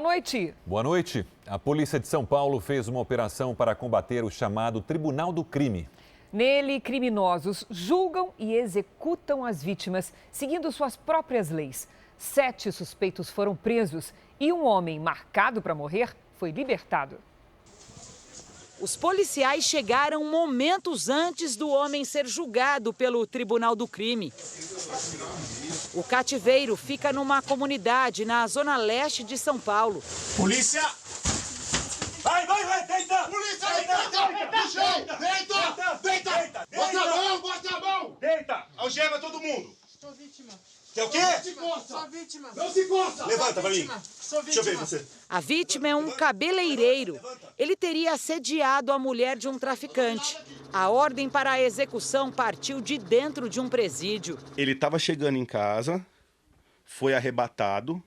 Boa noite. Boa noite. A Polícia de São Paulo fez uma operação para combater o chamado Tribunal do Crime. Nele, criminosos julgam e executam as vítimas, seguindo suas próprias leis. 7 suspeitos foram presos e um homem marcado para morrer foi libertado. Os policiais chegaram momentos antes do homem ser julgado pelo Tribunal do Crime. O cativeiro fica numa comunidade na zona leste de São Paulo. Polícia! Vai, deita! Polícia, deita! Bota a mão! Deita! Algema todo mundo! Sou vítima. Quer o quê? Sou vítima. Não se encosta! Levanta pra mim. Sou vítima. Deixa eu ver você. A vítima é um cabeleireiro. Ele teria assediado a mulher de um traficante. A ordem para a execução partiu de dentro de um presídio. Ele estava chegando em casa, foi arrebatado,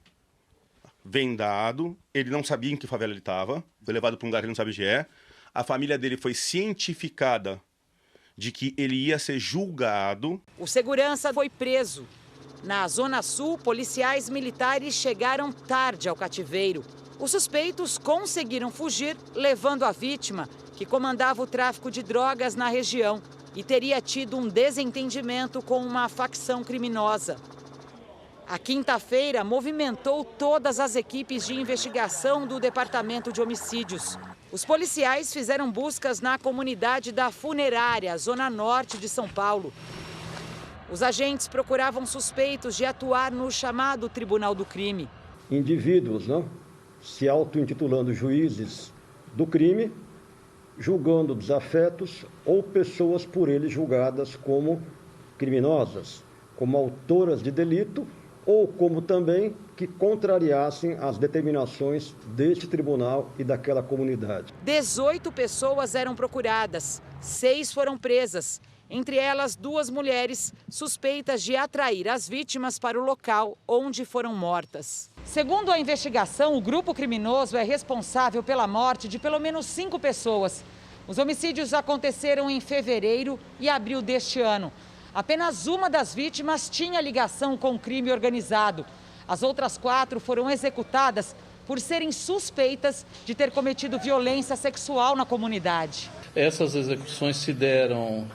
vendado, ele não sabia em que favela ele estava, foi levado para um lugar que ele não sabe onde é. A família dele foi cientificada de que ele ia ser julgado. O segurança foi preso. Na Zona Sul, policiais militares chegaram tarde ao cativeiro. Os suspeitos conseguiram fugir, levando a vítima, que comandava o tráfico de drogas na região e teria tido um desentendimento com uma facção criminosa. A quinta-feira movimentou todas as equipes de investigação do Departamento de Homicídios. Os policiais fizeram buscas na comunidade da Funerária, zona norte de São Paulo. Os agentes procuravam suspeitos de atuar no chamado Tribunal do Crime. Indivíduos, se auto-intitulando juízes do crime, julgando desafetos ou pessoas por eles julgadas como criminosas, como autoras de delito ou como também que contrariassem as determinações deste tribunal e daquela comunidade. 18 pessoas eram procuradas, 6 foram presas. Entre elas, 2 mulheres suspeitas de atrair as vítimas para o local onde foram mortas. Segundo a investigação, o grupo criminoso é responsável pela morte de pelo menos 5 pessoas. Os homicídios aconteceram em fevereiro e abril deste ano. Apenas uma das vítimas tinha ligação com o crime organizado. As outras 4 foram executadas por serem suspeitas de ter cometido violência sexual na comunidade. Essas execuções se deram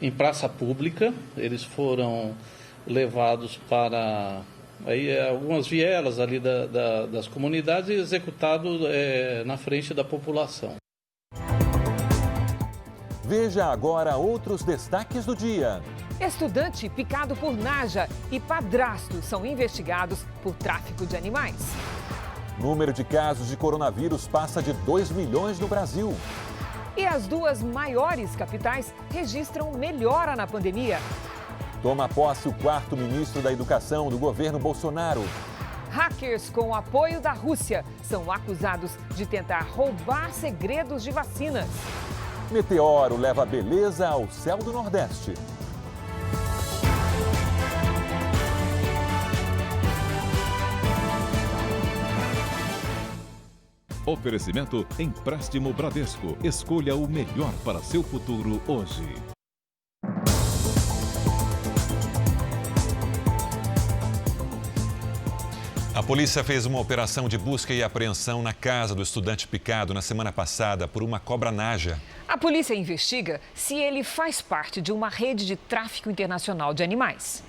em praça pública, eles foram levados para algumas vielas ali das comunidades e executados na frente da população. Veja agora outros destaques do dia. Estudante picado por naja e padrasto são investigados por tráfico de animais. Número de casos de coronavírus passa de 2 milhões no Brasil. E as 2 maiores capitais registram melhora na pandemia. Toma posse o 4º ministro da Educação do governo Bolsonaro. Hackers com o apoio da Rússia são acusados de tentar roubar segredos de vacinas. Meteoro leva beleza ao céu do Nordeste. Oferecimento Empréstimo Bradesco. Escolha o melhor para seu futuro hoje. A polícia fez uma operação de busca e apreensão na casa do estudante picado na semana passada por uma cobra naja. A polícia investiga se ele faz parte de uma rede de tráfico internacional de animais.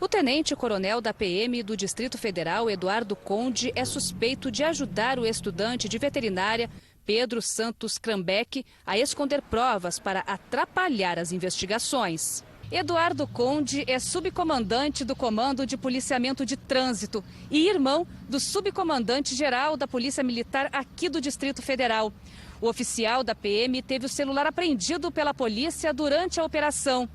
O tenente-coronel da PM do Distrito Federal, Eduardo Conde, é suspeito de ajudar o estudante de veterinária, Pedro Santos Krambeck, a esconder provas para atrapalhar as investigações. Eduardo Conde é subcomandante do Comando de Policiamento de Trânsito e irmão do subcomandante-geral da Polícia Militar aqui do Distrito Federal. O oficial da PM teve o celular apreendido pela polícia durante a operação.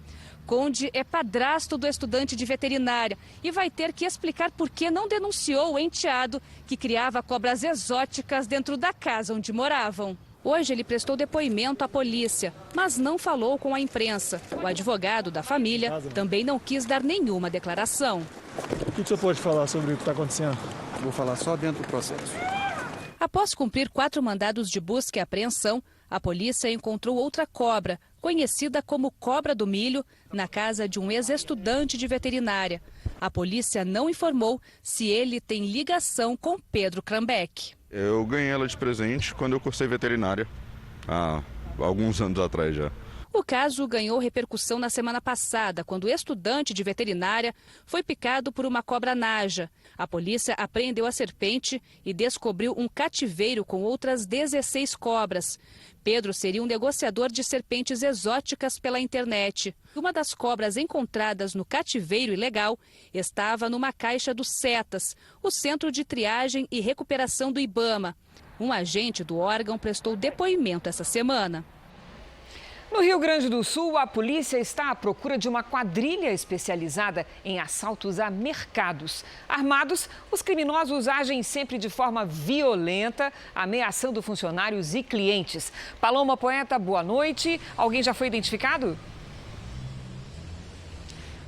Conde é padrasto do estudante de veterinária e vai ter que explicar por que não denunciou o enteado que criava cobras exóticas dentro da casa onde moravam. Hoje ele prestou depoimento à polícia, mas não falou com a imprensa. O advogado da família também não quis dar nenhuma declaração. O que o senhor pode falar sobre o que está acontecendo? Vou falar só dentro do processo. Após cumprir 4 mandados de busca e apreensão, a polícia encontrou outra cobra conhecida como cobra do milho, na casa de um ex-estudante de veterinária. A polícia não informou se ele tem ligação com Pedro Crambecchi. Eu ganhei ela de presente quando eu cursei veterinária, há alguns anos atrás já. O caso ganhou repercussão na semana passada, quando o estudante de veterinária foi picado por uma cobra naja. A polícia apreendeu a serpente e descobriu um cativeiro com outras 16 cobras. Pedro seria um negociador de serpentes exóticas pela internet. Uma das cobras encontradas no cativeiro ilegal estava numa caixa do CETAS, o Centro de Triagem e Recuperação do IBAMA. Um agente do órgão prestou depoimento essa semana. No Rio Grande do Sul, a polícia está à procura de uma quadrilha especializada em assaltos a mercados. Armados, os criminosos agem sempre de forma violenta, ameaçando funcionários e clientes. Paloma Poeta, boa noite. Alguém já foi identificado?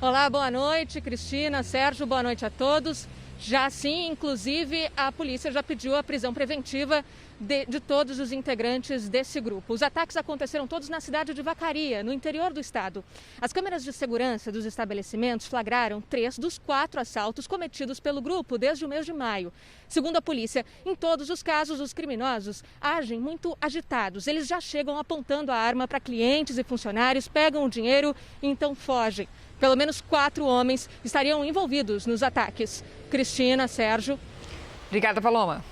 Olá, boa noite, Cristina, Sérgio, boa noite a todos. Já sim, inclusive, a polícia já pediu a prisão preventiva de todos os integrantes desse grupo. Os ataques aconteceram todos na cidade de Vacaria, no interior do estado. As câmeras de segurança dos estabelecimentos flagraram 3 dos 4 assaltos cometidos pelo grupo desde o mês de maio. Segundo a polícia, em todos os casos, os criminosos agem muito agitados. Eles já chegam apontando a arma para clientes e funcionários, pegam o dinheiro e então fogem. Pelo menos 4 homens estariam envolvidos nos ataques. Cristina, Sérgio. Obrigada, Paloma.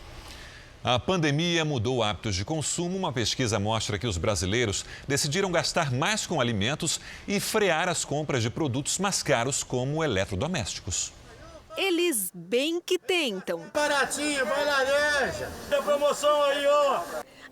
A pandemia mudou hábitos de consumo. Uma pesquisa mostra que os brasileiros decidiram gastar mais com alimentos e frear as compras de produtos mais caros, como eletrodomésticos. Eles bem que tentam. Baratinho, vai laranja. Tem promoção aí, ó.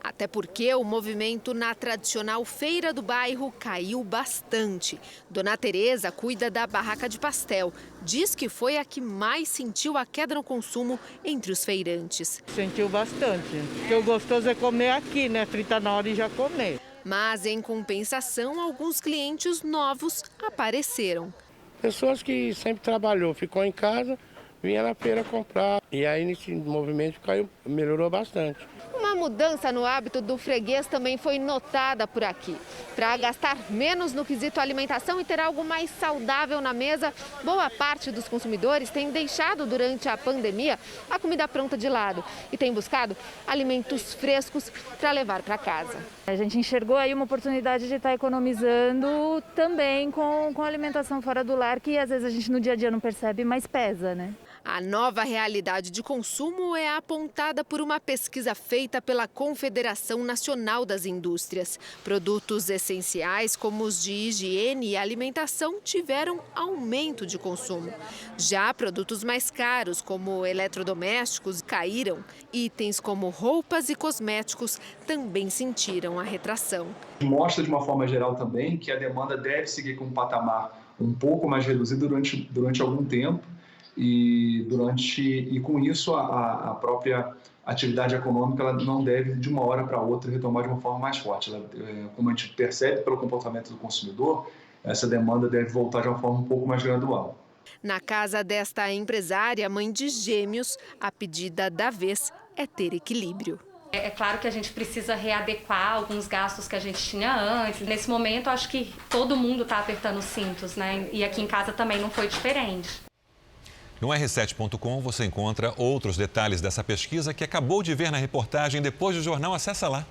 Até porque o movimento na tradicional feira do bairro caiu bastante. Dona Tereza cuida da barraca de pastel. Diz que foi a que mais sentiu a queda no consumo entre os feirantes. Sentiu bastante. Porque o gostoso é comer aqui, né? Fritar na hora e já comer. Mas, em compensação, alguns clientes novos apareceram. Pessoas que sempre trabalhou, ficou em casa, vinha na feira comprar. E aí, nesse movimento, melhorou bastante. Uma mudança no hábito do freguês também foi notada por aqui. Para gastar menos no quesito alimentação e ter algo mais saudável na mesa, boa parte dos consumidores tem deixado durante a pandemia a comida pronta de lado e tem buscado alimentos frescos para levar para casa. A gente enxergou aí uma oportunidade de estar economizando também com alimentação fora do lar, que às vezes a gente no dia a dia não percebe, mas pesa, né? A nova realidade de consumo é apontada por uma pesquisa feita pela Confederação Nacional das Indústrias. Produtos essenciais como os de higiene e alimentação tiveram aumento de consumo. Já produtos mais caros, como eletrodomésticos, caíram. Itens como roupas e cosméticos também sentiram a retração. Mostra de uma forma geral também que a demanda deve seguir com um patamar um pouco mais reduzido durante algum tempo. E com isso a própria atividade econômica ela não deve de uma hora para outra retomar de uma forma mais forte. Como a gente percebe pelo comportamento do consumidor, essa demanda deve voltar de uma forma um pouco mais gradual. Na casa desta empresária, mãe de gêmeos, a pedida da vez é ter equilíbrio. É claro que a gente precisa readequar alguns gastos que a gente tinha antes. Nesse momento, acho que todo mundo está apertando os cintos, né? E aqui em casa também não foi diferente. No R7.com você encontra outros detalhes dessa pesquisa que acabou de ver na reportagem depois do jornal. Acessa lá.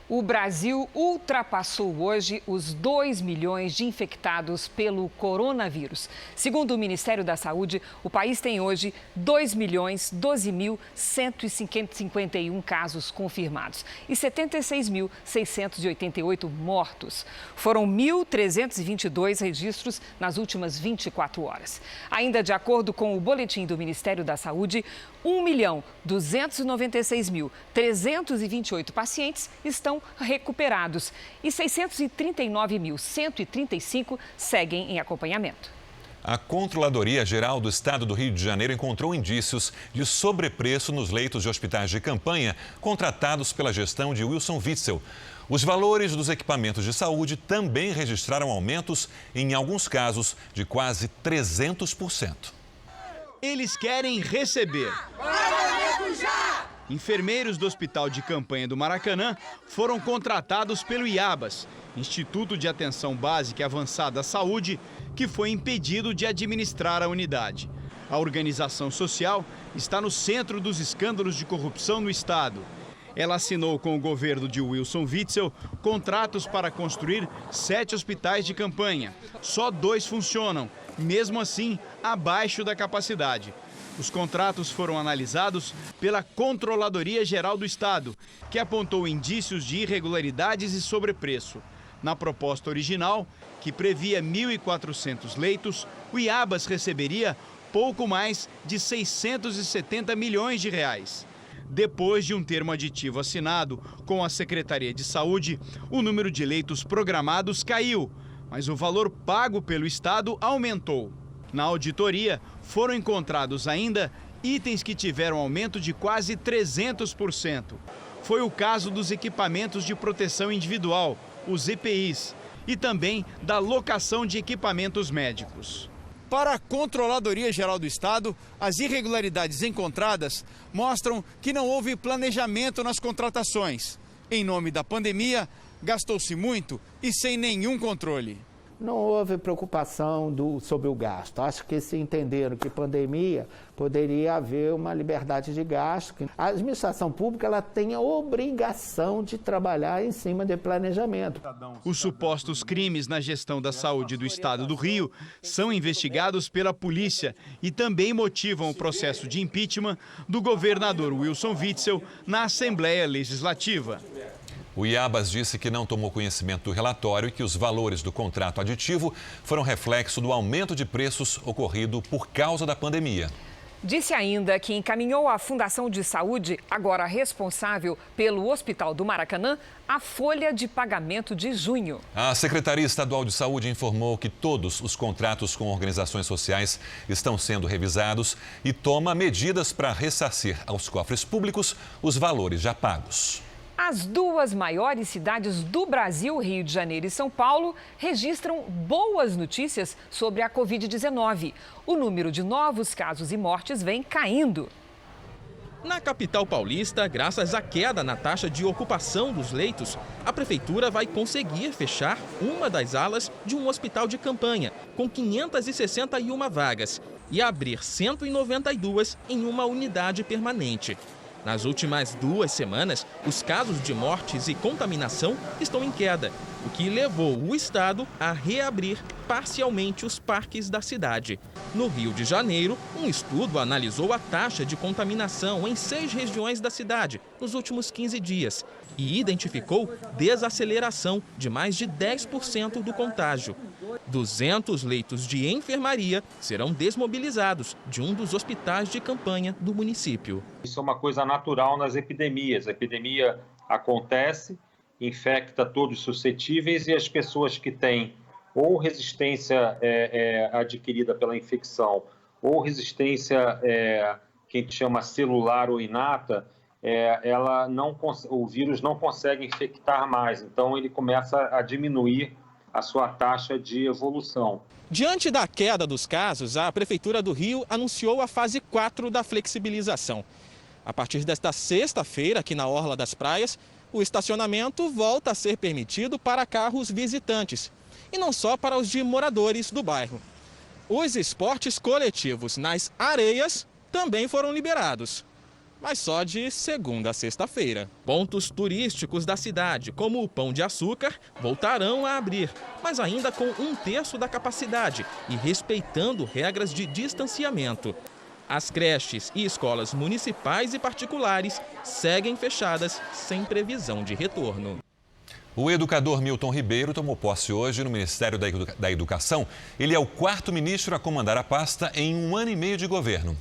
O Brasil ultrapassou hoje os 2 milhões de infectados pelo coronavírus. Segundo o Ministério da Saúde, o país tem hoje 2.012.151 casos confirmados e 76.688 mortos. Foram 1.322 registros nas últimas 24 horas. Ainda de acordo com o boletim do Ministério da Saúde, 1.296.328 pacientes estão recuperados e 639.135 seguem em acompanhamento. A Controladoria Geral do Estado do Rio de Janeiro encontrou indícios de sobrepreço nos leitos de hospitais de campanha contratados pela gestão de Wilson Witzel. Os valores dos equipamentos de saúde também registraram aumentos, em alguns casos, de quase 300%. Eles querem receber. Enfermeiros do Hospital de Campanha do Maracanã foram contratados pelo IABAS, Instituto de Atenção Básica e Avançada à Saúde, que foi impedido de administrar a unidade. A organização social está no centro dos escândalos de corrupção no estado. Ela assinou com o governo de Wilson Witzel contratos para construir 7 hospitais de campanha. Só 2 funcionam, mesmo assim abaixo da capacidade. Os contratos foram analisados pela Controladoria Geral do Estado, que apontou indícios de irregularidades e sobrepreço. Na proposta original, que previa 1.400 leitos, o IABAS receberia pouco mais de 670 milhões de reais. Depois de um termo aditivo assinado com a Secretaria de Saúde, o número de leitos programados caiu, mas o valor pago pelo Estado aumentou. Na auditoria, foram encontrados ainda itens que tiveram aumento de quase 300%. Foi o caso dos equipamentos de proteção individual, os EPIs, e também da locação de equipamentos médicos. Para a Controladoria Geral do Estado, as irregularidades encontradas mostram que não houve planejamento nas contratações. Em nome da pandemia, gastou-se muito e sem nenhum controle. Não houve preocupação sobre o gasto. Acho que se entenderam que pandemia poderia haver uma liberdade de gasto. A administração pública ela tem a obrigação de trabalhar em cima de planejamento. Os supostos crimes na gestão da saúde do estado do Rio são investigados pela polícia e também motivam o processo de impeachment do governador Wilson Witzel na Assembleia Legislativa. O IABAS disse que não tomou conhecimento do relatório e que os valores do contrato aditivo foram reflexo do aumento de preços ocorrido por causa da pandemia. Disse ainda que encaminhou à Fundação de Saúde, agora responsável pelo Hospital do Maracanã, a folha de pagamento de junho. A Secretaria Estadual de Saúde informou que todos os contratos com organizações sociais estão sendo revisados e toma medidas para ressarcir aos cofres públicos os valores já pagos. As 2 maiores cidades do Brasil, Rio de Janeiro e São Paulo, registram boas notícias sobre a Covid-19. O número de novos casos e mortes vem caindo. Na capital paulista, graças à queda na taxa de ocupação dos leitos, a prefeitura vai conseguir fechar uma das alas de um hospital de campanha, com 561 vagas, e abrir 192 em uma unidade permanente. Nas últimas 2 semanas, os casos de mortes e contaminação estão em queda, o que levou o estado a reabrir parcialmente os parques da cidade. No Rio de Janeiro, um estudo analisou a taxa de contaminação em 6 regiões da cidade nos últimos 15 dias e identificou desaceleração de mais de 10% do contágio. 200 leitos de enfermaria serão desmobilizados de um dos hospitais de campanha do município. Isso é uma coisa natural nas epidemias. A epidemia acontece, infecta todos suscetíveis e as pessoas que têm ou resistência adquirida pela infecção ou resistência que a gente chama celular ou inata, o vírus não consegue infectar mais. Então ele começa a diminuir a sua taxa de evolução. Diante da queda dos casos, a Prefeitura do Rio anunciou a fase 4 da flexibilização. A partir desta sexta-feira, aqui na Orla das Praias, o estacionamento volta a ser permitido para carros visitantes, e não só para os de moradores do bairro. Os esportes coletivos nas areias também foram liberados, mas só de segunda a sexta-feira. Pontos turísticos da cidade, como o Pão de Açúcar, voltarão a abrir, mas ainda com 1/3 da capacidade e respeitando regras de distanciamento. As creches e escolas municipais e particulares seguem fechadas sem previsão de retorno. O educador Milton Ribeiro tomou posse hoje no Ministério da Educação. Ele é o 4º ministro a comandar a pasta em 1 ano e meio de governo.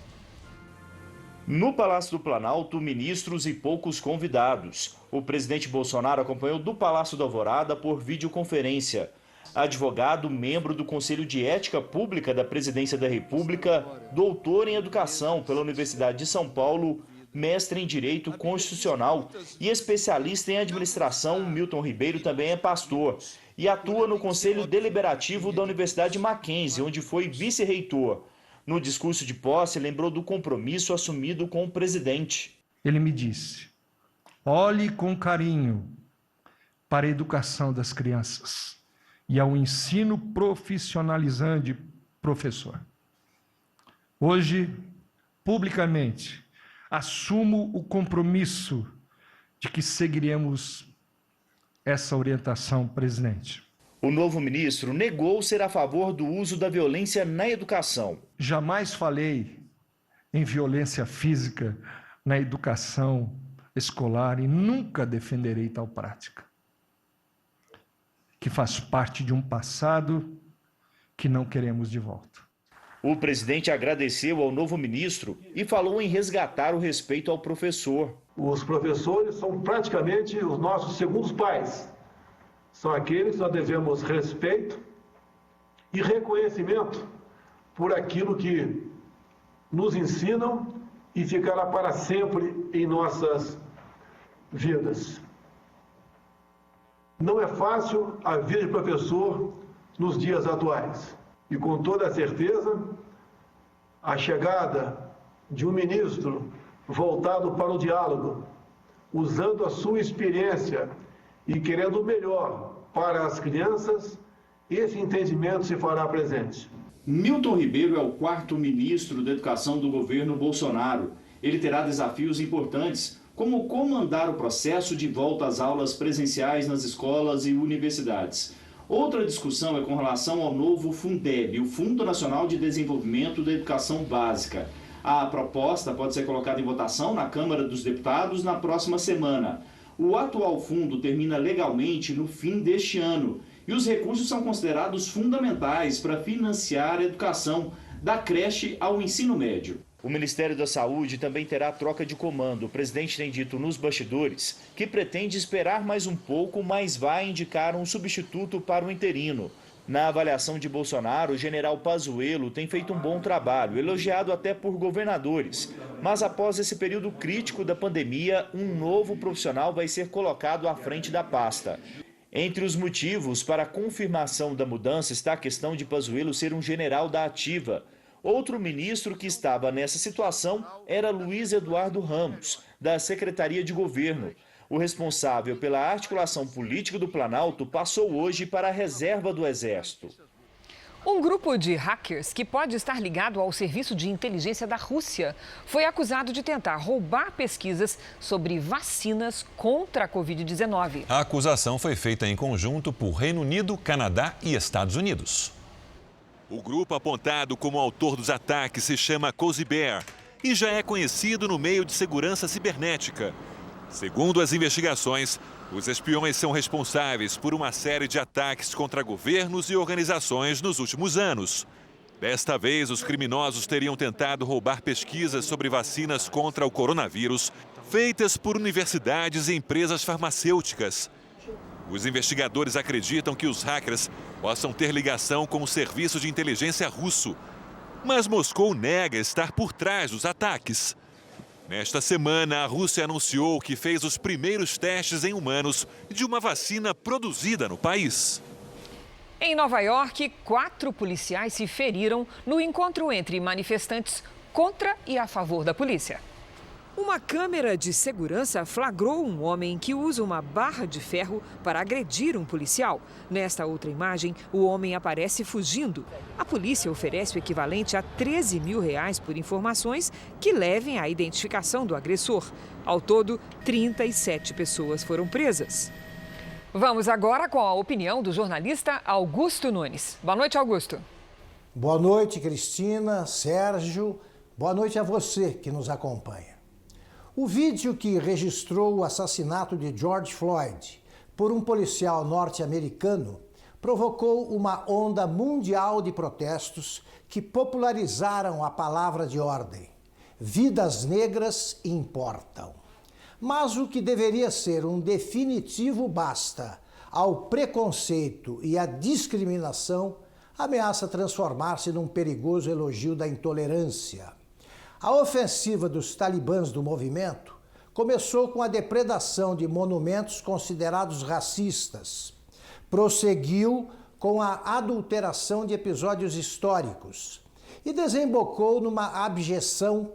No Palácio do Planalto, ministros e poucos convidados. O presidente Bolsonaro acompanhou do Palácio da Alvorada por videoconferência. Advogado, membro do Conselho de Ética Pública da Presidência da República, doutor em Educação pela Universidade de São Paulo, mestre em Direito Constitucional e especialista em Administração, Milton Ribeiro também é pastor e atua no Conselho Deliberativo da Universidade Mackenzie, onde foi vice-reitor. No discurso de posse, lembrou do compromisso assumido com o presidente. ele me disse: olhe com carinho para a educação das crianças e ao ensino profissionalizante, professor. Hoje, publicamente, assumo o compromisso de que seguiremos essa orientação, presidente. O novo ministro negou ser a favor do uso da violência na educação. Jamais falei em violência física na educação escolar e nunca defenderei tal prática, que faz parte de um passado que não queremos de volta. O presidente agradeceu ao novo ministro e falou em resgatar o respeito ao professor. Os professores são praticamente os nossos segundos pais. São aqueles que nós devemos respeito e reconhecimento por aquilo que nos ensinam e ficará para sempre em nossas vidas. Não é fácil a vida de professor nos dias atuais. E com toda certeza, a chegada de um ministro voltado para o diálogo, usando a sua experiência e querendo o melhor para as crianças, esse entendimento se fará presente. Milton Ribeiro é o 4º ministro da Educação do governo Bolsonaro. Ele terá desafios importantes, como comandar o processo de volta às aulas presenciais nas escolas e universidades. Outra discussão é com relação ao novo Fundeb, o Fundo Nacional de Desenvolvimento da Educação Básica. A proposta pode ser colocada em votação na Câmara dos Deputados na próxima semana. O atual fundo termina legalmente no fim deste ano e os recursos são considerados fundamentais para financiar a educação, da creche ao ensino médio. O Ministério da Saúde também terá troca de comando. O presidente tem dito nos bastidores que pretende esperar mais um pouco, mas vai indicar um substituto para o interino. Na avaliação de Bolsonaro, o general Pazuello tem feito um bom trabalho, elogiado até por governadores. Mas após esse período crítico da pandemia, um novo profissional vai ser colocado à frente da pasta. Entre os motivos para a confirmação da mudança está a questão de Pazuello ser um general da ativa. Outro ministro que estava nessa situação era Luiz Eduardo Ramos, da Secretaria de Governo. O responsável pela articulação política do Planalto passou hoje para a reserva do Exército. Um grupo de hackers que pode estar ligado ao serviço de inteligência da Rússia foi acusado de tentar roubar pesquisas sobre vacinas contra a Covid-19. A acusação foi feita em conjunto por Reino Unido, Canadá e Estados Unidos. O grupo apontado como autor dos ataques se chama Cozy Bear e já é conhecido no meio de segurança cibernética. Segundo as investigações, os espiões são responsáveis por uma série de ataques contra governos e organizações nos últimos anos. Desta vez, os criminosos teriam tentado roubar pesquisas sobre vacinas contra o coronavírus, feitas por universidades e empresas farmacêuticas. Os investigadores acreditam que os hackers possam ter ligação com o serviço de inteligência russo. Mas Moscou nega estar por trás dos ataques. Nesta semana, a Rússia anunciou que fez os primeiros testes em humanos de uma vacina produzida no país. Em Nova York, 4 policiais se feriram no encontro entre manifestantes contra e a favor da polícia. Uma câmera de segurança flagrou um homem que usa uma barra de ferro para agredir um policial. Nesta outra imagem, o homem aparece fugindo. A polícia oferece o equivalente a R$13 mil por informações que levem à identificação do agressor. Ao todo, 37 pessoas foram presas. Vamos agora com a opinião do jornalista Augusto Nunes. Boa noite, Augusto. Boa noite, Cristina, Sérgio. Boa noite a você que nos acompanha. O vídeo que registrou o assassinato de George Floyd por um policial norte-americano provocou uma onda mundial de protestos que popularizaram a palavra de ordem: vidas negras importam. Mas o que deveria ser um definitivo basta ao preconceito e à discriminação ameaça transformar-se num perigoso elogio da intolerância. A ofensiva dos talibãs do movimento começou com a depredação de monumentos considerados racistas, prosseguiu com a adulteração de episódios históricos e desembocou numa abjeção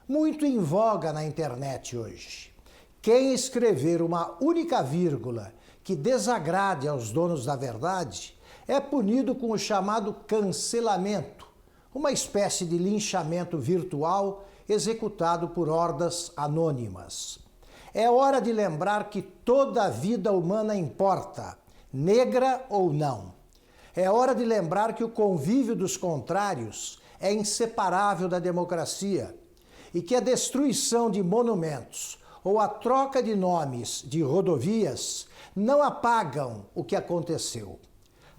muito em voga na internet hoje. Quem escrever uma única vírgula que desagrade aos donos da verdade é punido com o chamado cancelamento, uma espécie de linchamento virtual executado por hordas anônimas. É hora de lembrar que toda vida humana importa, negra ou não. É hora de lembrar que o convívio dos contrários é inseparável da democracia e que a destruição de monumentos ou a troca de nomes de rodovias não apagam o que aconteceu.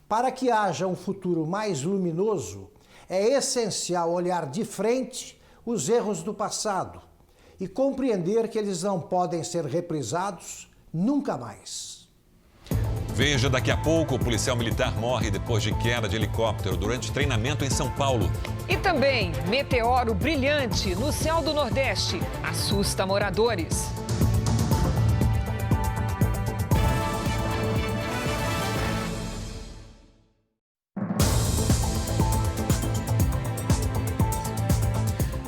Para que haja um futuro mais luminoso, é essencial olhar de frente os erros do passado e compreender que eles não podem ser reprisados nunca mais. Veja daqui a pouco, o policial militar morre depois de queda de helicóptero durante treinamento em São Paulo. E também, meteoro brilhante no céu do Nordeste assusta moradores.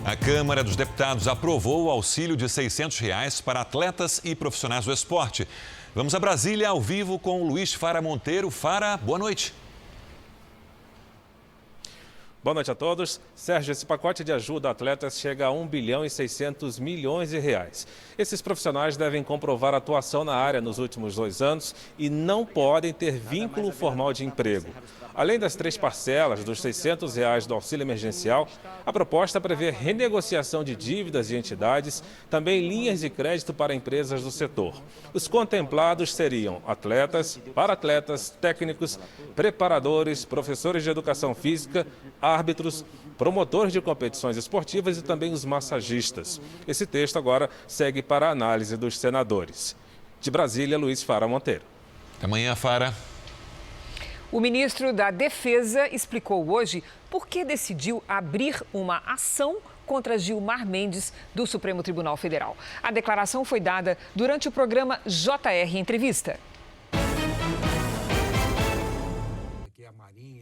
A Câmara dos Deputados aprovou o auxílio de R$ 600 para atletas e profissionais do esporte. Vamos a Brasília ao vivo com o Luiz Fara Monteiro. Fara, boa noite. Boa noite a todos. Sérgio, esse pacote de ajuda a atletas chega a R$ 1 bilhão e 600 milhões de reais. Esses profissionais devem comprovar atuação na área nos últimos 2 anos e não podem ter vínculo formal de emprego. Além das 3 parcelas dos R$ 600 do auxílio emergencial, a proposta prevê renegociação de dívidas de entidades, também linhas de crédito para empresas do setor. Os contemplados seriam atletas, para-atletas, técnicos, preparadores, professores de educação física, árbitros, promotores de competições esportivas e também os massagistas. Esse texto agora segue para a análise dos senadores. De Brasília, Luiz Fara Monteiro. Até amanhã, Fara. O ministro da Defesa explicou hoje por que decidiu abrir uma ação contra Gilmar Mendes, do Supremo Tribunal Federal. A declaração foi dada durante o programa JR Entrevista.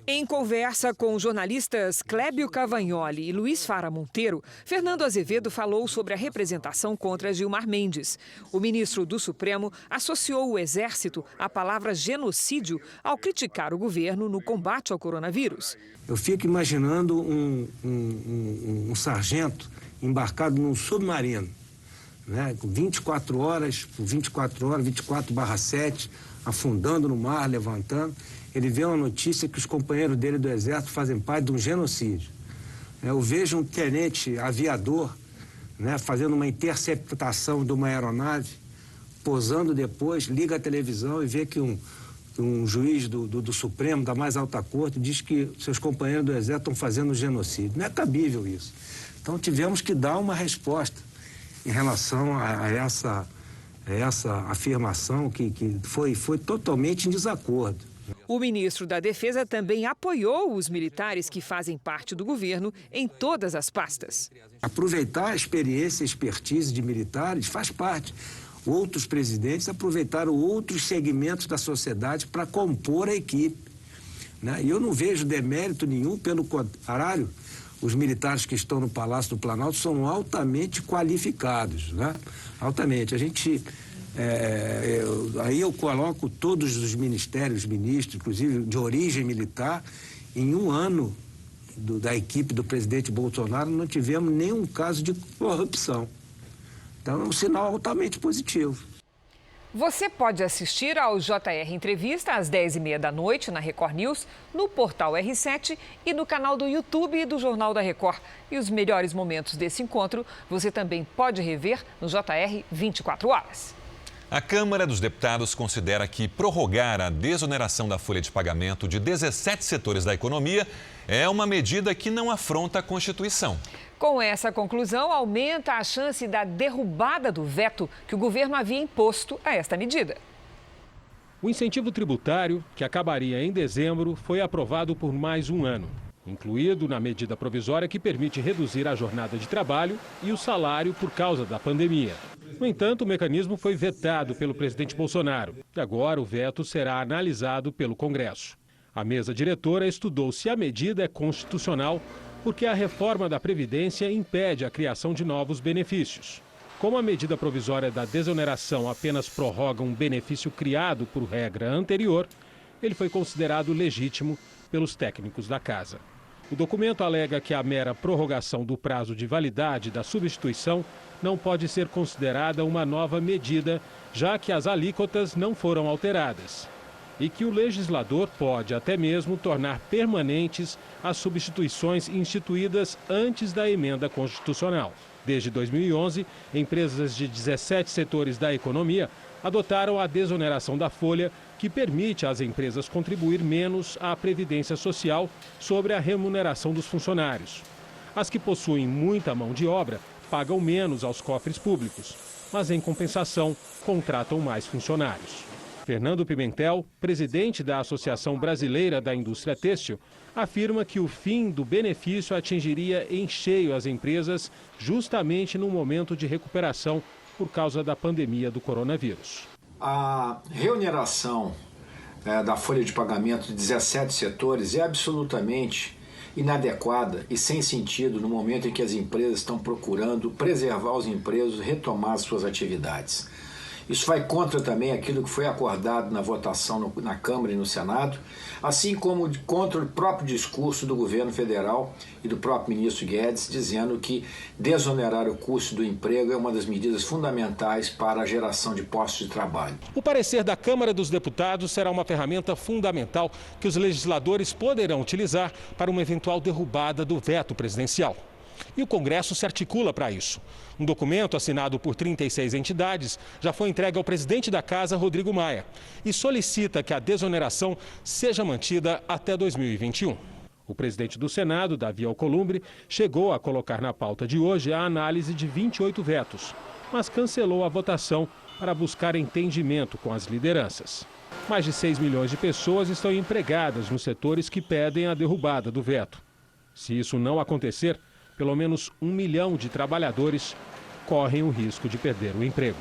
Em conversa com os jornalistas Clébio Cavagnoli e Luiz Fara Monteiro, Fernando Azevedo falou sobre a representação contra Gilmar Mendes. O ministro do Supremo associou o Exército à palavra genocídio ao criticar o governo no combate ao coronavírus. Eu fico imaginando um sargento embarcado num submarino, né, com 24 horas, 24/7, afundando no mar, levantando. Ele vê uma notícia que os companheiros dele do Exército fazem parte de um genocídio. Eu vejo um tenente aviador, né, fazendo uma interceptação de uma aeronave, posando depois, liga a televisão e vê que um juiz do Supremo, da mais alta corte, diz que seus companheiros do Exército estão fazendo um genocídio. Não é cabível isso. Então tivemos que dar uma resposta em relação a essa afirmação que foi totalmente em desacordo. O ministro da Defesa também apoiou os militares que fazem parte do governo em todas as pastas. Aproveitar a experiência e expertise de militares faz parte. Outros presidentes aproveitaram outros segmentos da sociedade para compor a equipe, né? E eu não vejo demérito nenhum, pelo contrário, os militares que estão no Palácio do Planalto são altamente qualificados, né? Altamente. Aí eu coloco todos os ministérios, ministros, inclusive de origem militar, em um ano da equipe do presidente Bolsonaro não tivemos nenhum caso de corrupção. Então é um sinal altamente positivo. Você pode assistir ao JR Entrevista às 10h30 da noite na Record News, no portal R7 e no canal do YouTube do Jornal da Record. E os melhores momentos desse encontro você também pode rever no JR 24 horas. A Câmara dos Deputados considera que prorrogar a desoneração da folha de pagamento de 17 setores da economia é uma medida que não afronta a Constituição. Com essa conclusão, aumenta a chance da derrubada do veto que o governo havia imposto a esta medida. O incentivo tributário, que acabaria em dezembro, foi aprovado por mais um ano, incluído na medida provisória que permite reduzir a jornada de trabalho e o salário por causa da pandemia. No entanto, o mecanismo foi vetado pelo presidente Bolsonaro e agora o veto será analisado pelo Congresso. A mesa diretora estudou se a medida é constitucional porque a reforma da Previdência impede a criação de novos benefícios. Como a medida provisória da desoneração apenas prorroga um benefício criado por regra anterior, ele foi considerado legítimo pelos técnicos da casa. O documento alega que a mera prorrogação do prazo de validade da substituição não pode ser considerada uma nova medida, já que as alíquotas não foram alteradas. E que o legislador pode até mesmo tornar permanentes as substituições instituídas antes da emenda constitucional. Desde 2011, empresas de 17 setores da economia adotaram a desoneração da folha, que permite às empresas contribuir menos à Previdência Social sobre a remuneração dos funcionários. As que possuem muita mão de obra pagam menos aos cofres públicos, mas, em compensação, contratam mais funcionários. Fernando Pimentel, presidente da Associação Brasileira da Indústria Têxtil, afirma que o fim do benefício atingiria em cheio as empresas justamente no momento de recuperação por causa da pandemia do coronavírus. A reoneração da folha de pagamento de 17 setores é absolutamente inadequada e sem sentido no momento em que as empresas estão procurando preservar os empregos e retomar as suas atividades. Isso vai contra também aquilo que foi acordado na votação na Câmara e no Senado, assim como contra o próprio discurso do governo federal e do próprio ministro Guedes, dizendo que desonerar o custo do emprego é uma das medidas fundamentais para a geração de postos de trabalho. O parecer da Câmara dos Deputados será uma ferramenta fundamental que os legisladores poderão utilizar para uma eventual derrubada do veto presidencial. E o Congresso se articula para isso. Um documento assinado por 36 entidades já foi entregue ao presidente da Casa, Rodrigo Maia, e solicita que a desoneração seja mantida até 2021. O presidente do Senado, Davi Alcolumbre, chegou a colocar na pauta de hoje a análise de 28 vetos, mas cancelou a votação para buscar entendimento com as lideranças. Mais de 6 milhões de pessoas estão empregadas nos setores que pedem a derrubada do veto. Se isso não acontecer, pelo menos 1 milhão de trabalhadores correm o risco de perder o emprego.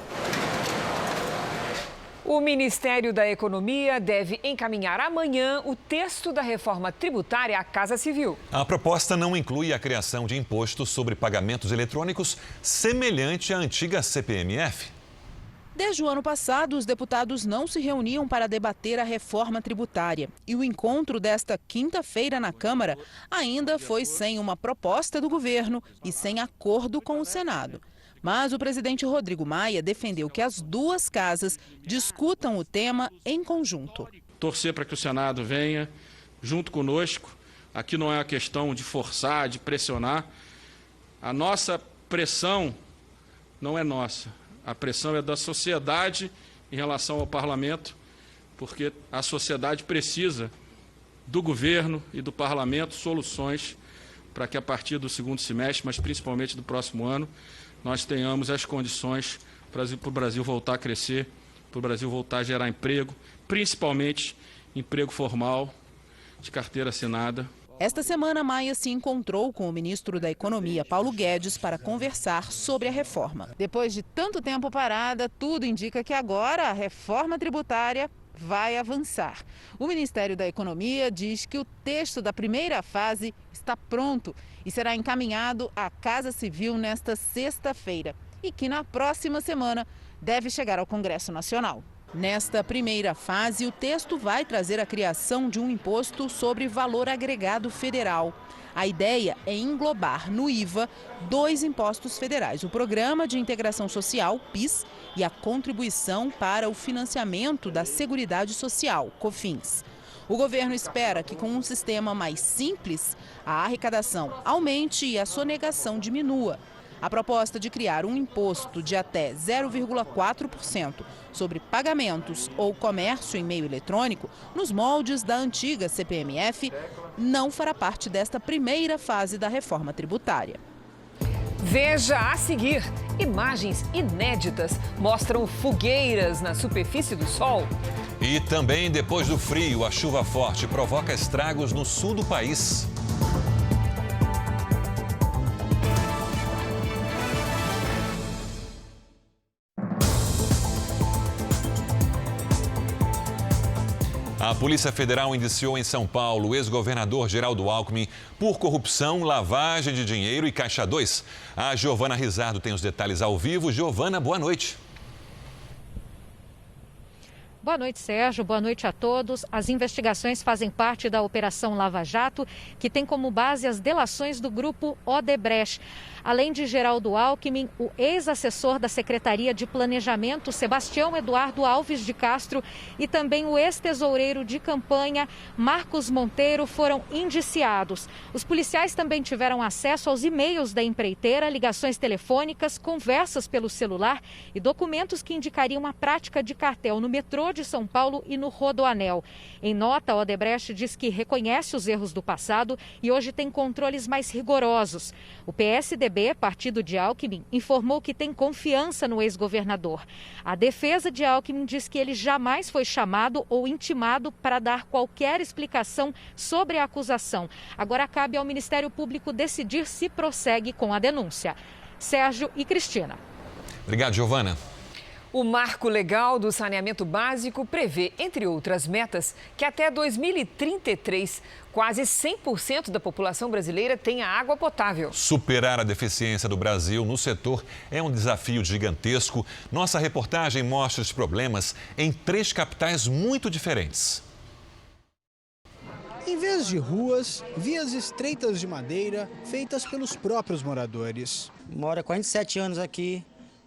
O Ministério da Economia deve encaminhar amanhã o texto da reforma tributária à Casa Civil. A proposta não inclui a criação de imposto sobre pagamentos eletrônicos semelhante à antiga CPMF. Desde o ano passado, os deputados não se reuniam para debater a reforma tributária. E o encontro desta quinta-feira na Câmara ainda foi sem uma proposta do governo e sem acordo com o Senado. Mas o presidente Rodrigo Maia defendeu que as duas casas discutam o tema em conjunto. Torcer para que o Senado venha junto conosco. Aqui não é uma questão de forçar, de pressionar. A nossa pressão não é nossa. A pressão é da sociedade em relação ao parlamento, porque a sociedade precisa do governo e do parlamento soluções para que a partir do segundo semestre, mas principalmente do próximo ano, nós tenhamos as condições para o Brasil voltar a crescer, para o Brasil voltar a gerar emprego, principalmente emprego formal, de carteira assinada. Esta semana, Maia se encontrou com o ministro da Economia, Paulo Guedes, para conversar sobre a reforma. Depois de tanto tempo parada, tudo indica que agora a reforma tributária vai avançar. O Ministério da Economia diz que o texto da primeira fase está pronto e será encaminhado à Casa Civil nesta sexta-feira e que na próxima semana deve chegar ao Congresso Nacional. Nesta primeira fase, o texto vai trazer a criação de um imposto sobre valor agregado federal. A ideia é englobar no IVA 2 impostos federais, o Programa de Integração Social, PIS, e a Contribuição para o Financiamento da Seguridade Social, COFINS. O governo espera que, com um sistema mais simples, a arrecadação aumente e a sonegação diminua. A proposta de criar um imposto de até 0,4% sobre pagamentos ou comércio em meio eletrônico, nos moldes da antiga CPMF, não fará parte desta primeira fase da reforma tributária. Veja a seguir, imagens inéditas mostram fogueiras na superfície do Sol. E também, depois do frio, a chuva forte provoca estragos no sul do país. A Polícia Federal indiciou em São Paulo o ex-governador Geraldo Alckmin por corrupção, lavagem de dinheiro e Caixa 2. A Giovana Rizardo tem os detalhes ao vivo. Giovana, boa noite. Boa noite, Sérgio. Boa noite a todos. As investigações fazem parte da Operação Lava Jato, que tem como base as delações do grupo Odebrecht. Além de Geraldo Alckmin, o ex-assessor da Secretaria de Planejamento, Sebastião Eduardo Alves de Castro, e também o ex-tesoureiro de campanha, Marcos Monteiro, foram indiciados. Os policiais também tiveram acesso aos e-mails da empreiteira, ligações telefônicas, conversas pelo celular e documentos que indicariam a prática de cartel no metrô de São Paulo e no Rodoanel. Em nota, a Odebrecht diz que reconhece os erros do passado e hoje tem controles mais rigorosos. O PSDB, partido de Alckmin, informou que tem confiança no ex-governador. A defesa de Alckmin diz que ele jamais foi chamado ou intimado para dar qualquer explicação sobre a acusação. Agora cabe ao Ministério Público decidir se prossegue com a denúncia. Sérgio e Cristina. Obrigado, Giovana. O Marco Legal do Saneamento Básico prevê, entre outras metas, que até 2033, quase 100% da população brasileira tenha água potável. Superar a deficiência do Brasil no setor é um desafio gigantesco. Nossa reportagem mostra os problemas em 3 capitais muito diferentes. Em vez de ruas, vias estreitas de madeira feitas pelos próprios moradores. Moro há 47 anos aqui.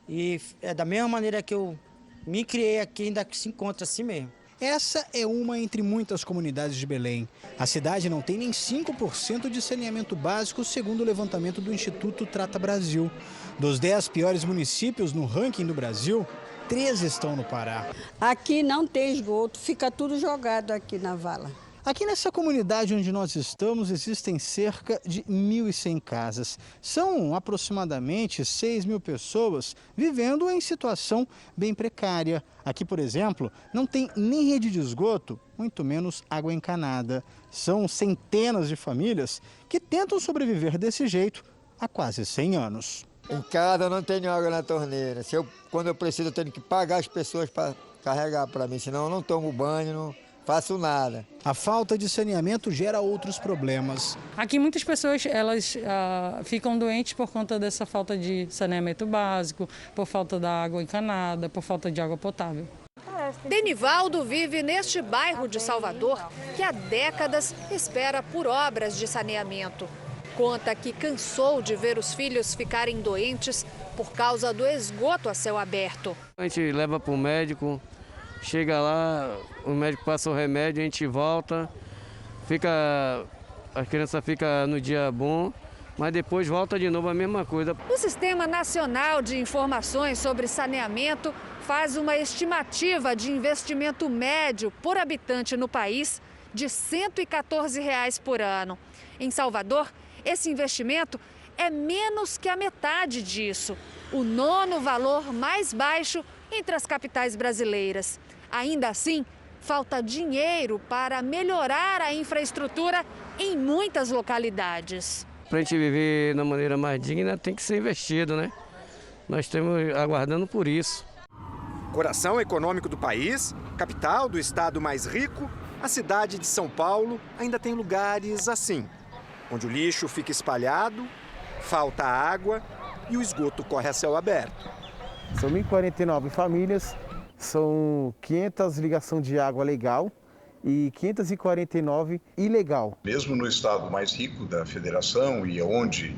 E é da mesma maneira que eu me criei aqui, ainda se encontra assim mesmo. Essa é uma entre muitas comunidades de Belém. A cidade não tem nem 5% de saneamento básico, segundo o levantamento do Instituto Trata Brasil. Dos 10 piores municípios no ranking do Brasil, 3 estão no Pará. Aqui não tem esgoto, fica tudo jogado aqui na vala. Aqui nessa comunidade onde nós estamos, existem cerca de 1.100 casas. São aproximadamente 6.000 pessoas vivendo em situação bem precária. Aqui, por exemplo, não tem nem rede de esgoto, muito menos água encanada. São centenas de famílias que tentam sobreviver desse jeito há quase 100 anos. Em casa eu não tenho água na torneira. Quando eu preciso, eu tenho que pagar as pessoas para carregar para mim, senão eu não tomo banho, não faço nada. A falta de saneamento gera outros problemas. Aqui muitas pessoas elas ficam doentes por conta dessa falta de saneamento básico, por falta da água encanada, por falta de água potável. Denivaldo vive neste bairro de Salvador que há décadas espera por obras de saneamento. Conta que cansou de ver os filhos ficarem doentes por causa do esgoto a céu aberto. A gente leva para o médico. Chega lá, o médico passa o remédio, a gente volta, a criança fica no dia bom, mas depois volta de novo a mesma coisa. O Sistema Nacional de Informações sobre Saneamento faz uma estimativa de investimento médio por habitante no país de R$ 114 por ano. Em Salvador, esse investimento é menos que a metade disso, o 9º valor mais baixo entre as capitais brasileiras. Ainda assim, falta dinheiro para melhorar a infraestrutura em muitas localidades. Para a gente viver de maneira mais digna, tem que ser investido, né? Nós estamos aguardando por isso. Coração econômico do país, capital do estado mais rico, a cidade de São Paulo ainda tem lugares assim, onde o lixo fica espalhado, falta água e o esgoto corre a céu aberto. São 1.049 famílias, são 500 ligações de água legal e 549 ilegal. Mesmo no estado mais rico da federação e onde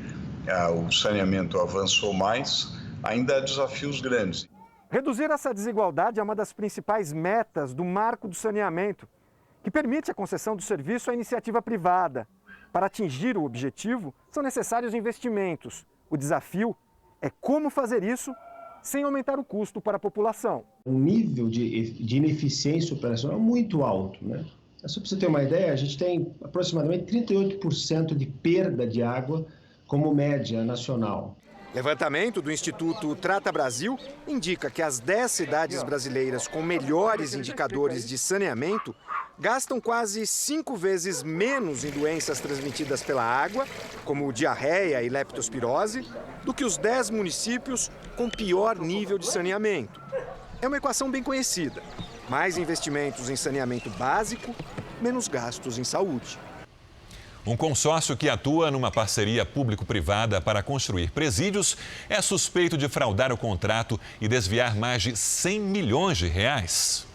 o saneamento avançou mais, ainda há desafios grandes. Reduzir essa desigualdade é uma das principais metas do Marco do Saneamento, que permite a concessão do serviço à iniciativa privada. Para atingir o objetivo, são necessários investimentos. O desafio é como fazer isso sem aumentar o custo para a população. O nível de ineficiência operacional é muito alto, né? Só para você ter uma ideia, a gente tem aproximadamente 38% de perda de água como média nacional. Levantamento do Instituto Trata Brasil indica que as 10 cidades brasileiras com melhores indicadores de saneamento gastam quase 5 vezes menos em doenças transmitidas pela água, como diarreia e leptospirose, do que os 10 municípios com pior nível de saneamento. É uma equação bem conhecida. Mais investimentos em saneamento básico, menos gastos em saúde. Um consórcio que atua numa parceria público-privada para construir presídios é suspeito de fraudar o contrato e desviar mais de 100 milhões de reais.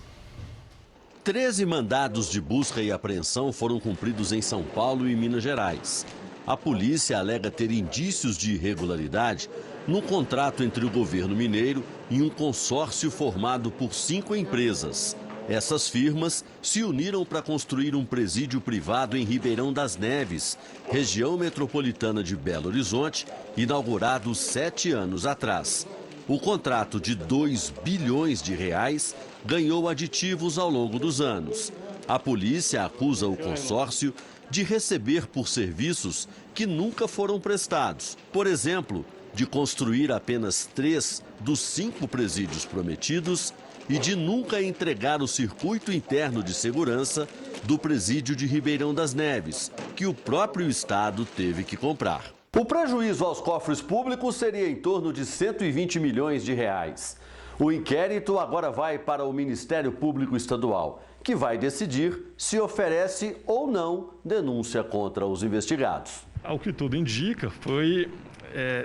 13 mandados de busca e apreensão foram cumpridos em São Paulo e Minas Gerais. A polícia alega ter indícios de irregularidade no contrato entre o governo mineiro e um consórcio formado por 5 empresas. Essas firmas se uniram para construir um presídio privado em Ribeirão das Neves, região metropolitana de Belo Horizonte, inaugurado 7 anos atrás. O contrato de 2 bilhões de reais ganhou aditivos ao longo dos anos. A polícia acusa o consórcio de receber por serviços que nunca foram prestados. Por exemplo, de construir apenas 3 dos 5 presídios prometidos e de nunca entregar o circuito interno de segurança do presídio de Ribeirão das Neves, que o próprio Estado teve que comprar. O prejuízo aos cofres públicos seria em torno de 120 milhões de reais. O inquérito agora vai para o Ministério Público Estadual, que vai decidir se oferece ou não denúncia contra os investigados. Ao que tudo indica, foi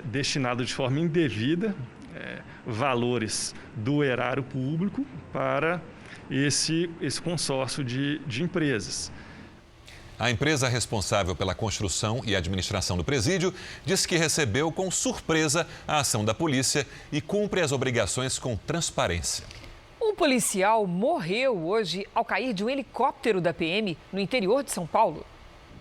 destinado de forma indevida valores do erário público para esse consórcio de empresas. A empresa responsável pela construção e administração do presídio diz que recebeu com surpresa a ação da polícia e cumpre as obrigações com transparência. Um policial morreu hoje ao cair de um helicóptero da PM no interior de São Paulo.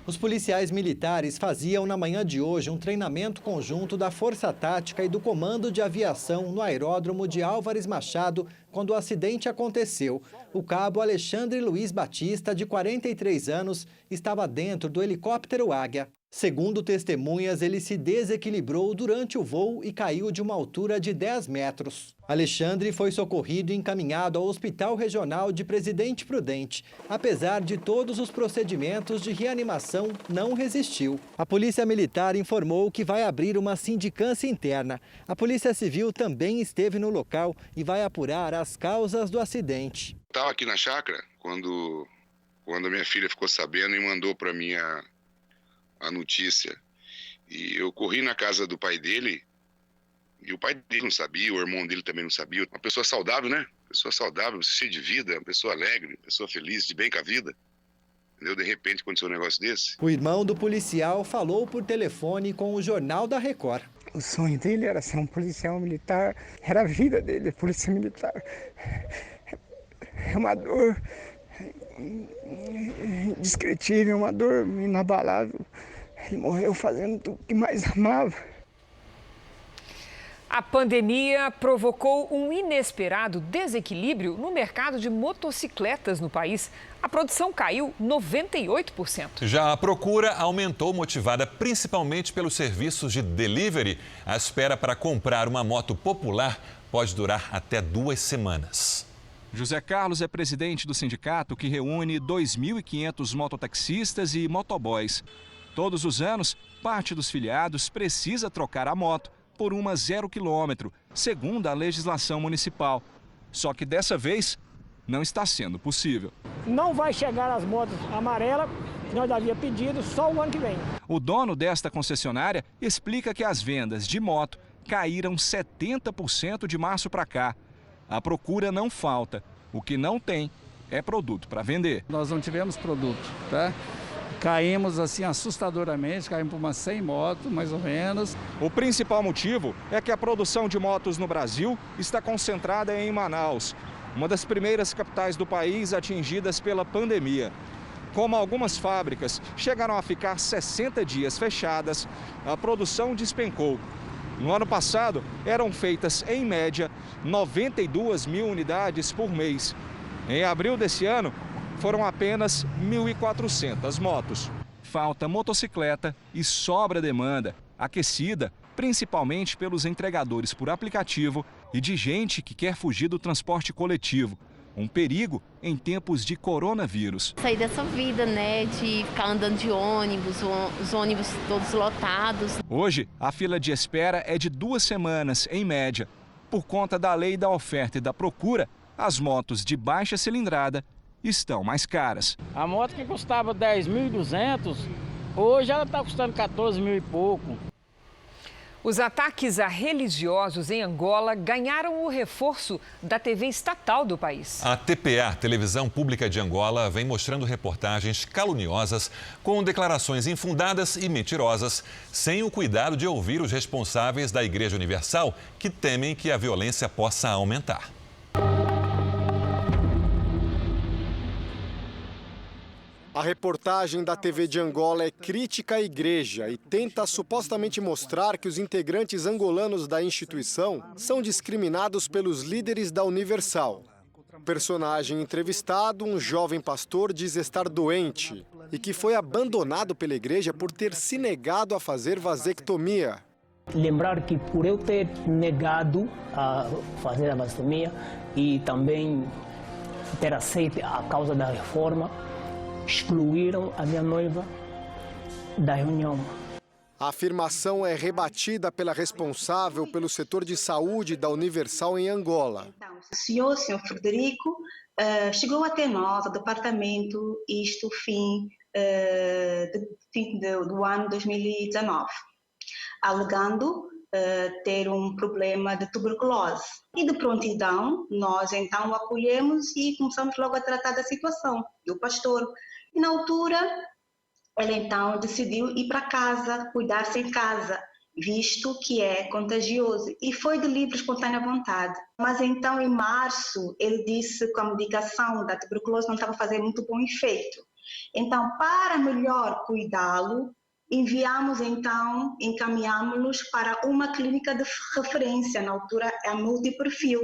Os policiais militares faziam na manhã de hoje um treinamento conjunto da Força Tática e do Comando de Aviação no aeródromo de Álvares Machado, quando o acidente aconteceu. O cabo Alexandre Luiz Batista, de 43 anos, estava dentro do helicóptero Águia. Segundo testemunhas, ele se desequilibrou durante o voo e caiu de uma altura de 10 metros. Alexandre foi socorrido e encaminhado ao Hospital Regional de Presidente Prudente. Apesar de todos os procedimentos de reanimação, não resistiu. A Polícia Militar informou que vai abrir uma sindicância interna. A Polícia Civil também esteve no local e vai apurar as causas do acidente. Estava aqui na chácara quando a minha filha ficou sabendo e mandou para mim a notícia. E eu corri na casa do pai dele, e o pai dele não sabia, o irmão dele também não sabia. Uma pessoa saudável, né? Pessoa saudável, cheia de vida, uma pessoa alegre, uma pessoa feliz, de bem com a vida. Entendeu? De repente aconteceu um negócio desse. O irmão do policial falou por telefone com o Jornal da Record. O sonho dele era ser um policial militar, era a vida dele, polícia militar. É uma dor indescritível, uma dor inabalável. Ele morreu fazendo tudo que mais amava. A pandemia provocou um inesperado desequilíbrio no mercado de motocicletas no país. A produção caiu 98%. Já a procura aumentou, motivada principalmente pelos serviços de delivery. A espera para comprar uma moto popular pode durar até 2 semanas. José Carlos é presidente do sindicato que reúne 2.500 mototaxistas e motoboys. Todos os anos, parte dos filiados precisa trocar a moto por uma 0 quilômetro, segundo a legislação municipal. Só que dessa vez não está sendo possível. Não vai chegar as motos amarelas que nós havíamos pedido só o ano que vem. O dono desta concessionária explica que as vendas de moto caíram 70% de março para cá. A procura não falta. O que não tem é produto para vender. Nós não tivemos produto, tá? Caímos assim assustadoramente, caímos por umas 100 motos, mais ou menos. O principal motivo é que a produção de motos no Brasil está concentrada em Manaus, uma das primeiras capitais do país atingidas pela pandemia. Como algumas fábricas chegaram a ficar 60 dias fechadas, a produção despencou. No ano passado, eram feitas, em média, 92 mil unidades por mês. Em abril desse ano, foram apenas 1.400 motos. Falta motocicleta e sobra demanda, aquecida principalmente pelos entregadores por aplicativo e de gente que quer fugir do transporte coletivo. Um perigo em tempos de coronavírus. Sair dessa vida, né, de ficar andando de ônibus, os ônibus todos lotados. Hoje, a fila de espera é de 2 semanas, em média. Por conta da lei da oferta e da procura, as motos de baixa cilindrada estão mais caras. A moto que custava 10.200, hoje ela está custando 14 mil e pouco. Os ataques a religiosos em Angola ganharam o reforço da TV estatal do país. A TPA, Televisão Pública de Angola, vem mostrando reportagens caluniosas com declarações infundadas e mentirosas, sem o cuidado de ouvir os responsáveis da Igreja Universal, que temem que a violência possa aumentar. A reportagem da TV de Angola é crítica à igreja e tenta supostamente mostrar que os integrantes angolanos da instituição são discriminados pelos líderes da Universal. O personagem entrevistado, um jovem pastor, diz estar doente e que foi abandonado pela igreja por ter se negado a fazer vasectomia. Lembrar que por eu ter negado a fazer a vasectomia e também ter aceito a causa da reforma, excluíram a minha noiva da reunião. A afirmação é rebatida pela responsável pelo setor de saúde da Universal em Angola. O senhor Frederico, chegou até nós, ao departamento, fim do ano 2019, alegando ter um problema de tuberculose. E de prontidão, nós então o acolhemos e começamos logo a tratar da situação do pastor. E na altura, ele então decidiu ir para casa, cuidar-se em casa, visto que é contagioso. E foi de livre, espontânea vontade. Mas então, em março, ele disse que a medicação da tuberculose não estava fazendo muito bom efeito. Então, para melhor cuidá-lo, encaminhámos-los para uma clínica de referência, na altura é a multiperfil.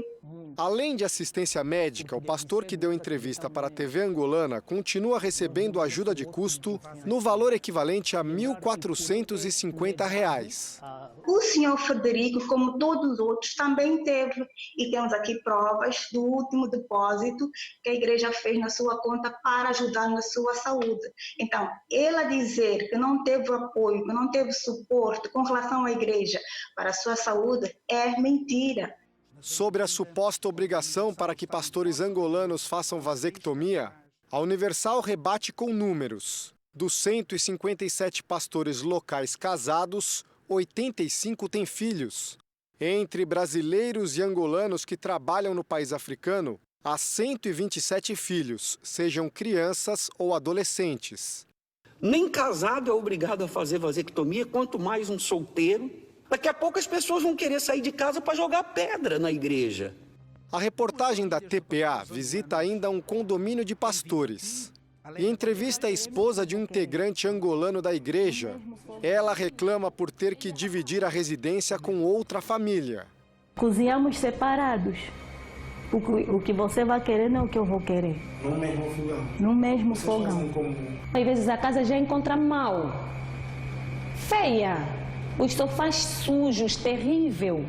Além de assistência médica, o pastor que deu entrevista para a TV angolana continua recebendo ajuda de custo no valor equivalente a R$ 1.450. O senhor Frederico, como todos os outros, também teve, e temos aqui provas do último depósito que a igreja fez na sua conta para ajudar na sua saúde. Então, ela dizer que não teve apoio, que não teve suporte com relação à igreja para a sua saúde é mentira. Sobre a suposta obrigação para que pastores angolanos façam vasectomia, a Universal rebate com números. Dos 157 pastores locais casados, 85 têm filhos. Entre brasileiros e angolanos que trabalham no país africano, há 127 filhos, sejam crianças ou adolescentes. Nem casado é obrigado a fazer vasectomia, quanto mais um solteiro. Daqui a pouco as pessoas vão querer sair de casa para jogar pedra na igreja. A reportagem da TPA visita ainda um condomínio de pastores e entrevista a esposa de um integrante angolano da igreja. Ela reclama por ter que dividir a residência com outra família. Cozinhamos separados. O que você vai querer não é o que eu vou querer. No mesmo fogão? No mesmo fogão. Às vezes a casa já encontra mal, feia, os sofás sujos, terrível.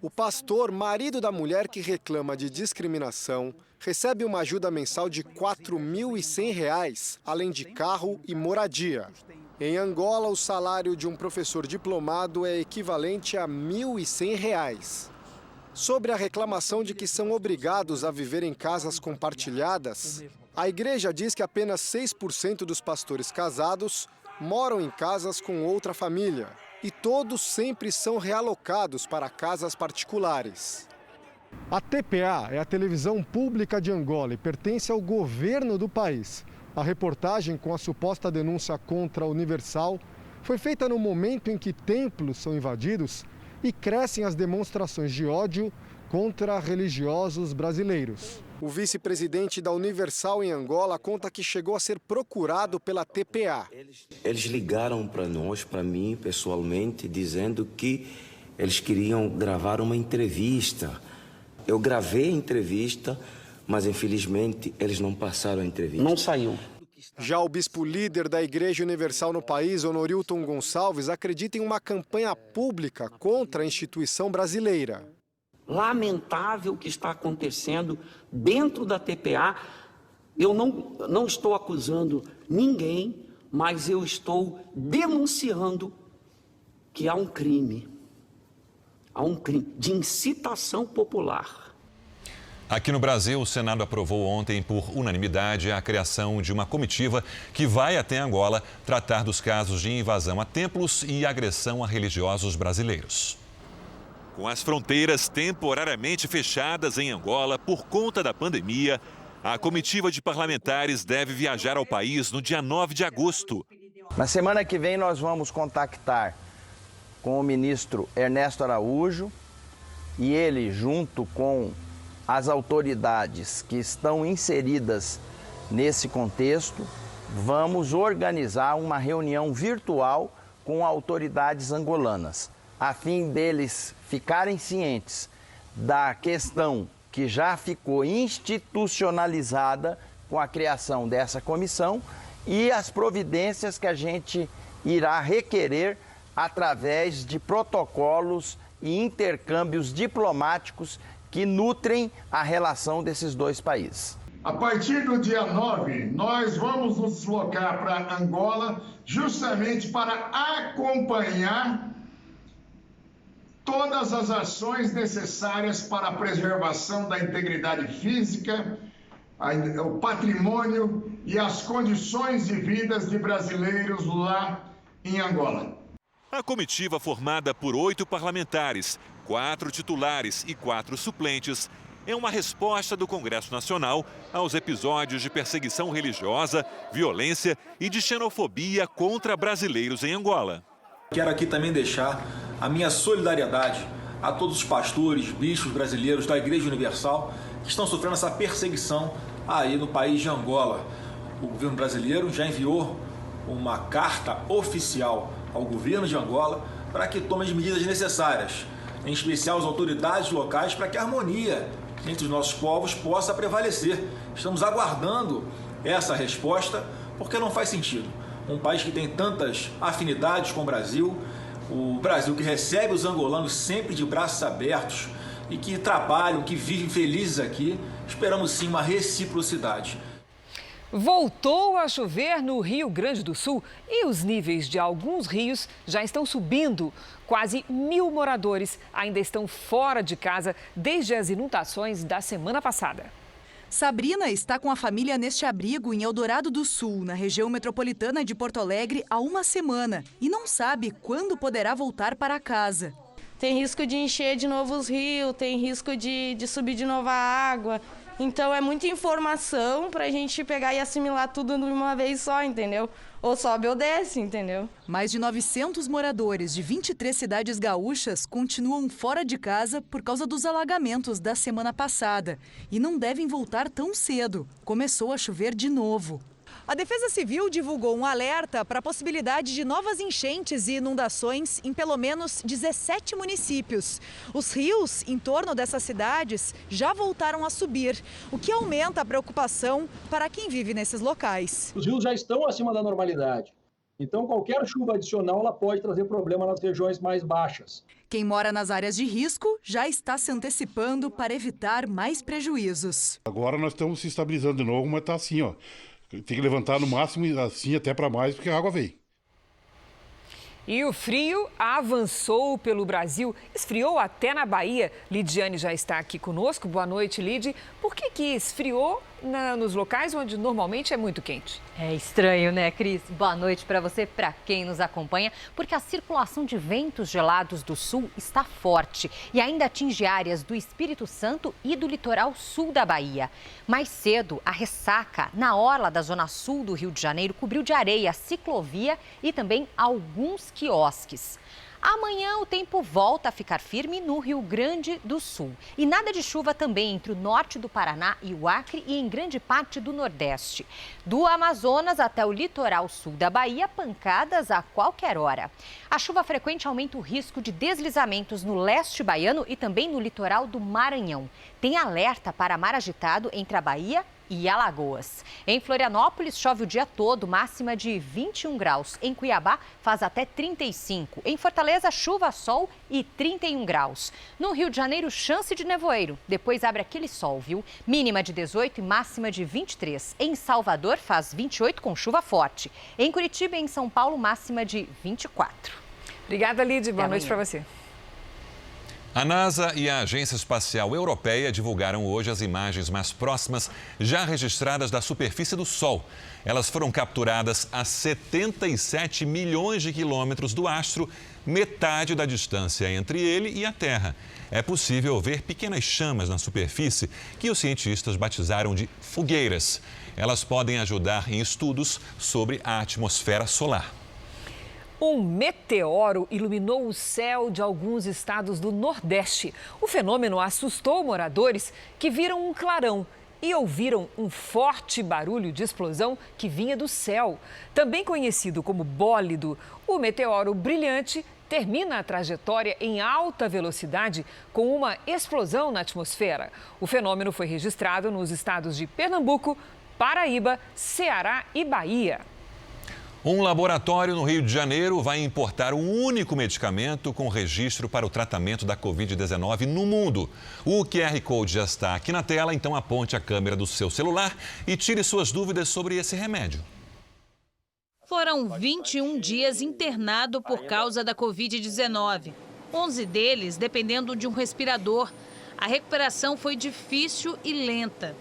O pastor, marido da mulher que reclama de discriminação, recebe uma ajuda mensal de R$ 4.100, além de carro e moradia. Em Angola, o salário de um professor diplomado é equivalente a R$ 1.100. Sobre a reclamação de que são obrigados a viver em casas compartilhadas, a igreja diz que apenas 6% dos pastores casados moram em casas com outra família e todos sempre são realocados para casas particulares. A TPA é a televisão pública de Angola e pertence ao governo do país. A reportagem com a suposta denúncia contra a Universal foi feita no momento em que templos são invadidos e crescem as demonstrações de ódio contra religiosos brasileiros. O vice-presidente da Universal em Angola conta que chegou a ser procurado pela TPA. Eles ligaram para nós, para mim pessoalmente, dizendo que eles queriam gravar uma entrevista. Eu gravei a entrevista, mas infelizmente eles não passaram a entrevista. Não saiu. Já o bispo líder da Igreja Universal no país, Honorilton Gonçalves, acredita em uma campanha pública contra a instituição brasileira. Lamentável o que está acontecendo dentro da TPA. Eu não estou acusando ninguém, mas eu estou denunciando que há um crime de incitação popular. Aqui no Brasil, o Senado aprovou ontem, por unanimidade, a criação de uma comitiva que vai até Angola tratar dos casos de invasão a templos e agressão a religiosos brasileiros. Com as fronteiras temporariamente fechadas em Angola por conta da pandemia, a comitiva de parlamentares deve viajar ao país no dia 9 de agosto. Na semana que vem, nós vamos contactar com o ministro Ernesto Araújo e ele, junto com as autoridades que estão inseridas nesse contexto, vamos organizar uma reunião virtual com autoridades angolanas, a fim deles ficarem cientes da questão que já ficou institucionalizada com a criação dessa comissão e as providências que a gente irá requerer através de protocolos e intercâmbios diplomáticos que nutrem a relação desses dois países. A partir do dia 9, nós vamos nos deslocar para Angola justamente para acompanhar todas as ações necessárias para a preservação da integridade física, o patrimônio e as condições de vida de brasileiros lá em Angola. A comitiva, formada por 8 parlamentares, 4 titulares e 4 suplentes, é uma resposta do Congresso Nacional aos episódios de perseguição religiosa, violência e de xenofobia contra brasileiros em Angola. Quero aqui também deixar a minha solidariedade a todos os pastores, bispos brasileiros da Igreja Universal que estão sofrendo essa perseguição aí no país de Angola. O governo brasileiro já enviou uma carta oficial ao governo de Angola para que tome as medidas necessárias, em especial as autoridades locais, para que a harmonia entre os nossos povos possa prevalecer. Estamos aguardando essa resposta, porque não faz sentido. Um país que tem tantas afinidades com o Brasil que recebe os angolanos sempre de braços abertos e que trabalham, que vivem felizes aqui, esperamos sim uma reciprocidade. Voltou a chover no Rio Grande do Sul e os níveis de alguns rios já estão subindo. Quase 1.000 moradores ainda estão fora de casa desde as inundações da semana passada. Sabrina está com a família neste abrigo em Eldorado do Sul, na região metropolitana de Porto Alegre, há uma semana e não sabe quando poderá voltar para casa. Tem risco de encher de novo os rios, tem risco de subir de novo a água. Então é muita informação para a gente pegar e assimilar tudo de uma vez só, entendeu? Ou sobe ou desce, entendeu? Mais de 900 moradores de 23 cidades gaúchas continuam fora de casa por causa dos alagamentos da semana passada e não devem voltar tão cedo. Começou a chover de novo. A Defesa Civil divulgou um alerta para a possibilidade de novas enchentes e inundações em pelo menos 17 municípios. Os rios em torno dessas cidades já voltaram a subir, o que aumenta a preocupação para quem vive nesses locais. Os rios já estão acima da normalidade, então qualquer chuva adicional ela pode trazer problema nas regiões mais baixas. Quem mora nas áreas de risco já está se antecipando para evitar mais prejuízos. Agora nós estamos se estabilizando de novo, mas está assim, ó. Tem que levantar no máximo, assim até para mais, porque a água vem. E o frio avançou pelo Brasil, esfriou até na Bahia. Lidiane já está aqui conosco. Boa noite, Lid. Por que esfriou nos locais onde normalmente é muito quente? É estranho, né, Cris? Boa noite para você, para quem nos acompanha, porque a circulação de ventos gelados do sul está forte e ainda atinge áreas do Espírito Santo e do litoral sul da Bahia. Mais cedo, a ressaca na orla da zona sul do Rio de Janeiro cobriu de areia a ciclovia e também alguns quiosques. Amanhã o tempo volta a ficar firme no Rio Grande do Sul. E nada de chuva também entre o norte do Paraná e o Acre e em grande parte do Nordeste. Do Amazonas até o litoral sul da Bahia, pancadas a qualquer hora. A chuva frequente aumenta o risco de deslizamentos no leste baiano e também no litoral do Maranhão. Tem alerta para mar agitado entre a Bahia e Alagoas. Em Florianópolis, chove o dia todo, máxima de 21 graus. Em Cuiabá, faz até 35. Em Fortaleza, chuva, sol e 31 graus. No Rio de Janeiro, chance de nevoeiro. Depois abre aquele sol, viu? Mínima de 18 e máxima de 23. Em Salvador, faz 28 com chuva forte. Em Curitiba e em São Paulo, máxima de 24. Obrigada, Lid. Boa noite para você. A NASA e a Agência Espacial Europeia divulgaram hoje as imagens mais próximas já registradas da superfície do Sol. Elas foram capturadas a 77 milhões de quilômetros do astro, metade da distância entre ele e a Terra. É possível ver pequenas chamas na superfície que os cientistas batizaram de fogueiras. Elas podem ajudar em estudos sobre a atmosfera solar. Um meteoro iluminou o céu de alguns estados do Nordeste. O fenômeno assustou moradores que viram um clarão e ouviram um forte barulho de explosão que vinha do céu. Também conhecido como bólido, o meteoro brilhante termina a trajetória em alta velocidade com uma explosão na atmosfera. O fenômeno foi registrado nos estados de Pernambuco, Paraíba, Ceará e Bahia. Um laboratório no Rio de Janeiro vai importar o único medicamento com registro para o tratamento da Covid-19 no mundo. O QR Code já está aqui na tela, então aponte a câmera do seu celular e tire suas dúvidas sobre esse remédio. Foram 21 dias internado por causa da Covid-19. 11 deles dependendo de um respirador. A recuperação foi difícil e lenta.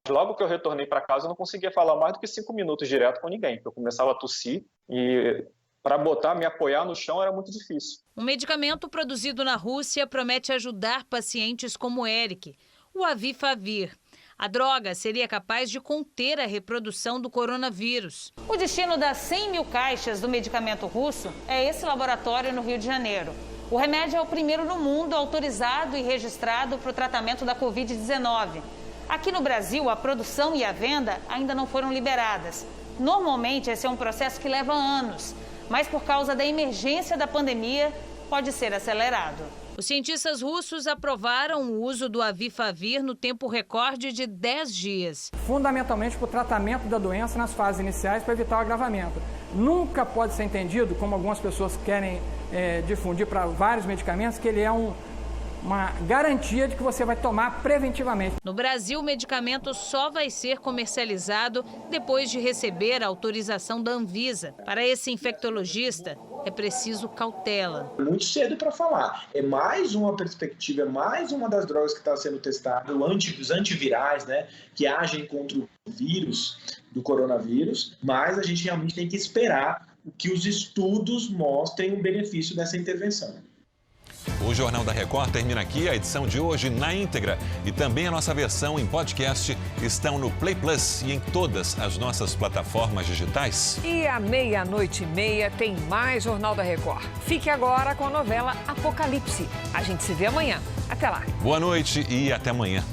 Logo que eu retornei para casa, eu não conseguia falar mais do que 5 minutos direto com ninguém. Eu começava a tossir e para me apoiar no chão era muito difícil. Um medicamento produzido na Rússia promete ajudar pacientes como Eric, o Avifavir. A droga seria capaz de conter a reprodução do coronavírus. O destino das 100 mil caixas do medicamento russo é esse laboratório no Rio de Janeiro. O remédio é o primeiro no mundo autorizado e registrado para o tratamento da Covid-19. Aqui no Brasil, a produção e a venda ainda não foram liberadas. Normalmente, esse é um processo que leva anos, mas por causa da emergência da pandemia, pode ser acelerado. Os cientistas russos aprovaram o uso do Avifavir no tempo recorde de 10 dias. Fundamentalmente para o tratamento da doença nas fases iniciais para evitar o agravamento. Nunca pode ser entendido, como algumas pessoas querem difundir para vários medicamentos, que ele é uma garantia de que você vai tomar preventivamente. No Brasil, o medicamento só vai ser comercializado depois de receber a autorização da Anvisa. Para esse infectologista, é preciso cautela. Muito cedo para falar. É mais uma perspectiva, é mais uma das drogas que está sendo testada, os antivirais, né, que agem contra o vírus do coronavírus, mas a gente realmente tem que esperar que os estudos mostrem o benefício dessa intervenção. O Jornal da Record termina aqui. A edição de hoje na íntegra e também a nossa versão em podcast estão no Play Plus e em todas as nossas plataformas digitais. E à 00:30 tem mais Jornal da Record. Fique agora com a novela Apocalipse. A gente se vê amanhã. Até lá. Boa noite e até amanhã.